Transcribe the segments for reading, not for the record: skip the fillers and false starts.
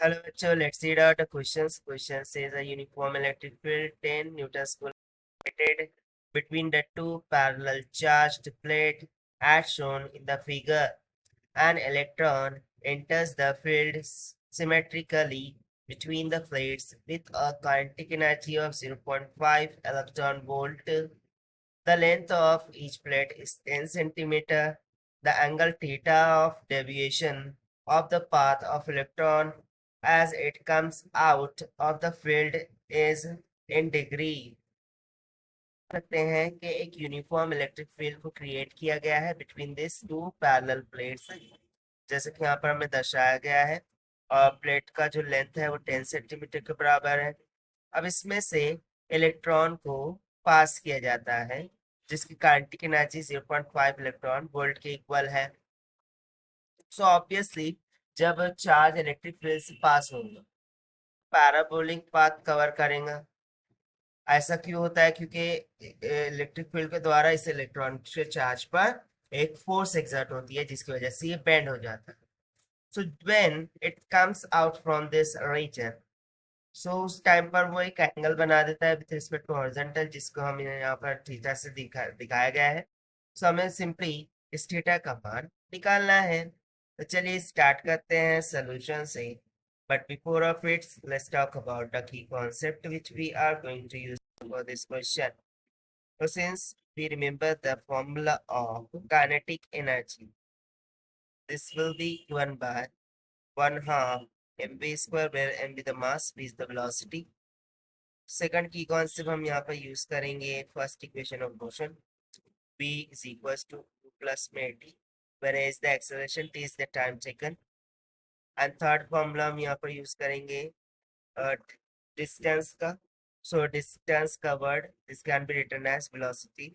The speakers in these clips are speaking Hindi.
Hello, bachcho. Let's read out the questions. Question says a uniform electric field 10 newtons created between the two parallel charged plates as shown in the figure. An electron enters the field symmetrically between the plates with a kinetic energy of 0.5 electron volt. The length of each plate is 10 centimeter. The angle theta of deviation of the path of electron as it comes out of the field is in degree. सकते हैं कि एक यूनिफॉर्म इलेक्ट्रिक फील्ड को क्रिएट किया गया है between this two parallel plates, जैसे कि यहाँ पर हमें दर्शाया गया है। और प्लेट का जो लेंथ है वो 10 सेंटीमीटर के बराबर है। अब इसमें से इलेक्ट्रॉन को पास किया जाता है जिसकी काइनेटिक एनर्जी 0.5 इलेक्ट्रॉन वोल्ट के इक्वल है। सो ऑब्वियसली जब चार्ज इलेक्ट्रिक फील्ड से पास होगा पैराबोलिक पाथ कवर करेगा। ऐसा क्यों होता है? क्योंकि इलेक्ट्रिक फील्ड के द्वारा इस इलेक्ट्रॉन के चार्ज पर एक फोर्स एक्सर्ट होती है जिसकी वजह से ये बेंड हो जाता है। So when it comes out from this region, so उस टाइम पर वो एक एंगल बना देता है विथ रिस्पेक्ट टू हॉरिजॉन्टल, जिसको हम यहाँ पर थीटा से दिखाया गया है। सो हमें सिंपली इस थीटा का मान निकालना है। तो चलिए स्टार्ट करते हैं सॉल्यूशन से। But before of it, let's talk about the key concept which we are going to use for this question. So since we remember the formula of kinetic energy, this will be given by 1 half mv square, where mv the mass, v is the velocity. Second की कॉन्सेप्ट हम यहाँ पर यूज करेंगे first equation of motion, v is equals to 2 plus में t, whereas the acceleration t is the time taken. And third formula हम यहाँ पर यूज करेंगे डिस्टेंस का। So distance covered, this can be written as velocity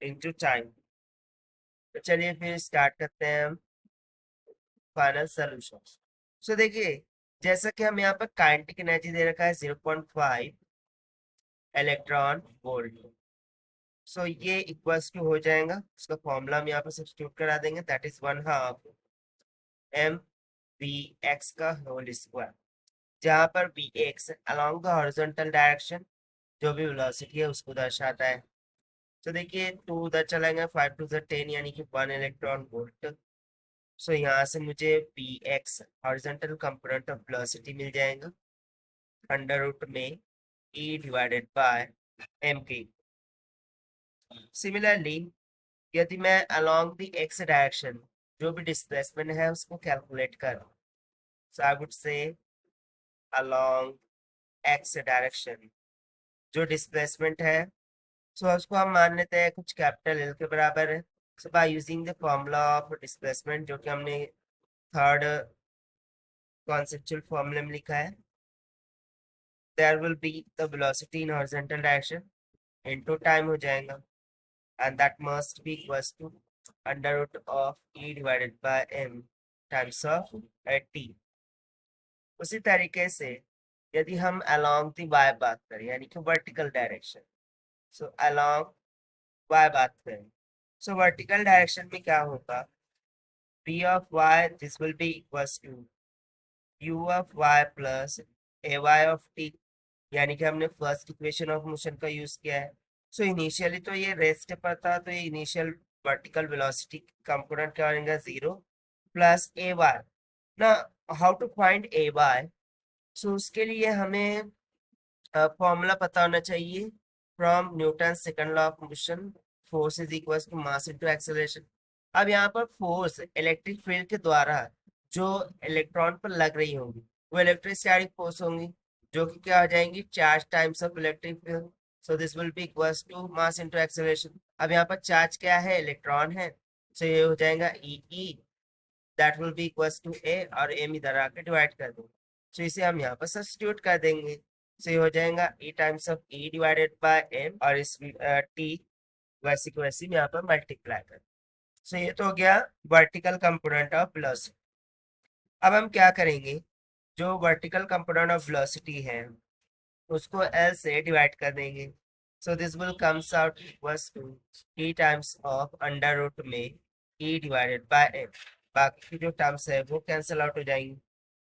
into time. तो चलिए फिर स्टार्ट करते हैं हम फाइनल सॉल्यूशन। सो देखिए, जैसा कि हम यहाँ पर काइनेटिक एनर्जी दे रखा है 0.5 इलेक्ट्रॉन वोल्ट। सो ये इक्वल्स टू हो जाएगा, उसका फॉर्मूला हम यहाँ पर सब्स्टिट्यूट करा देंगे, that is 1/2 M V X का होल स्क्वायर, जहाँ पर B X along the horizontal direction जो भी वेलोसिटी है उसको दर्शाता है। तो देखिए 2 उधर चलेंगे, 5 टू 10 यानी कि 1 इलेक्ट्रॉन वोल्ट। सो यहाँ से मुझे B X horizontal component of velocity मिल जाएगा अंडर रूट में ई डिवाइडेड बाय एम के। सिमिलरली यदि मैं अलोंग द एक्स डायरेक्शन जो भी डिस्प्लेसमेंट है उसको कैलकुलेट करूँ, so I would say along X direction जो डिस्प्लेसमेंट है, सो उसको हम मान लेते हैं कुछ कैपिटल एल के बराबर है। So by using the formula of displacement जो कि हमने थर्ड कॉन्सेप्चुअल फॉर्मूले में लिखा है, there will be the velocity in horizontal direction into time हो जाएगा, and that must be equals to under root of E divided by M times of T. उसी तरीके से यदि हम अलोंग द वाई बात करें यानी कि vertical direction, so along Y बात करें, सो वर्टिकल डायरेक्शन में क्या होगा, p of y this will be equals to u of y plus ay of t, यानी कि हमने फर्स्ट इक्वेशन ऑफ मोशन का यूज किया है। सो इनिशियली तो ये रेस्ट पर था, तो ये इनिशियल वर्टिकल वेलोसिटी कंपोनेंट क्या बनेगा 0 प्लस ए वाई। ना how to find A Y? So उसके लिए हमें फॉर्मूला पता होना चाहिए from Newton second law of motion, force is equal to mass into acceleration. अब यहाँ पर फोर्स इलेक्ट्रिक फील्ड के द्वारा जो इलेक्ट्रॉन पर लग रही होगी वो इलेक्ट्रोस्टैटिक फोर्स होंगी, जो कि क्या हो जाएंगी charge times of electric field. So this will be equals to mass into acceleration. अब यहाँ पर चार्ज क्या है, इलेक्ट्रॉन है, सो ये हो जाएगा E that will be equals to A, और एम इधर आके डिवाइड कर देंगे। सो इसे हम यहाँ पर सब्स्टिट्यूट कर देंगे, सो ये हो जाएगा E times of E divided by M, और इस टी वैसे की वैसे यहाँ पर मल्टीप्लाई कर। सो ये तो हो गया वर्टिकल कंपोनेंट ऑफ वेलोसिटी। अब हम क्या करेंगे, जो वर्टिकल कंपोनेंट ऑफ वेलोसिटी है उसको एल से डिवाइड कर देंगे। So this will comes out equals to E times of under root में ई डिवाइडेड बाय एम। बाकी की जो टर्म्स है वो कैंसिल आउट हो जाएंगी,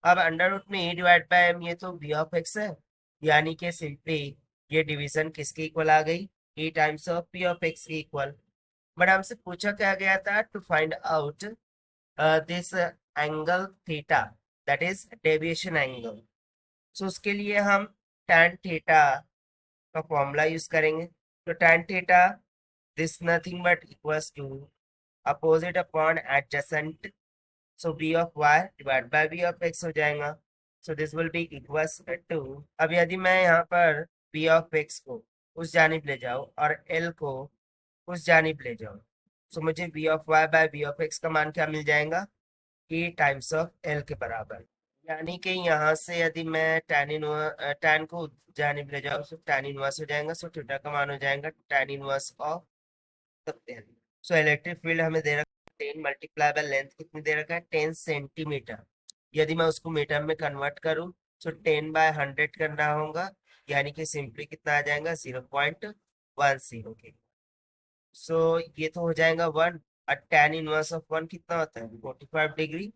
अब अंडर रूट में ए डिवाइड बाय एम, ये तो बी ऑफ एक्स है, यानी कि सिंपली ये डिवीजन किसके इक्वल आ गई, A times of P of X के इक्वल। बट हमसे पूछा क्या गया था, to find out this angle theta, that is deviation angle. So उसके लिए हम tan थीटा का फॉर्मूला यूज करेंगे। तो tan theta this nothing but equals to opposite upon adjacent, so B of Y divide by B of X हो जाएगा। So this will be equals to, अब यदि मैं यहाँ पर बी ऑफ एक्स को उस जानिब ले जाऊँ और एल को उस जानिब ले जाऊँ, सो मुझे B of Y by B of X का मान क्या मिल जाएगा, ए टाइम्स ऑफ एल के बराबर। यानी कि यहाँ से यदि मैं tan को जानिब ले जाऊँ तो tan इनवर्स हो जाएगा, सो थीटा का मान हो जाएगा tan inverse of 10। So electric field हमें दे रखा है 10 मल्टीप्लाई बाय लेंथ कितनी दे रखा है, 10 सेंटीमीटर। यदि मैं उसको मीटर में कन्वर्ट करूँ तो 10/100 करना होगा, यानी कि सिंपली कितना आ जाएगा 0.10 के। सो ये तो हो जाएगा 1, और tan इनवर्स ऑफ 1 कितना होता है 45 डिग्री,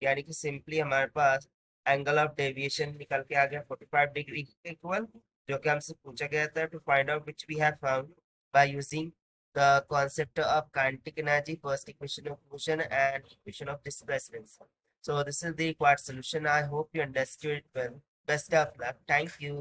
यानी कि सिंपली हमारे पास एंगल ऑफ डेविएशन निकल के आ गया 45 डिग्री इक्वल, जो कि हमसे पूछा गया था to find out which we have found by using the concept of kinetic energy, first equation of motion and equation of displacement. So this is the required solution. I hope you understood it well. Best of luck. Thank you.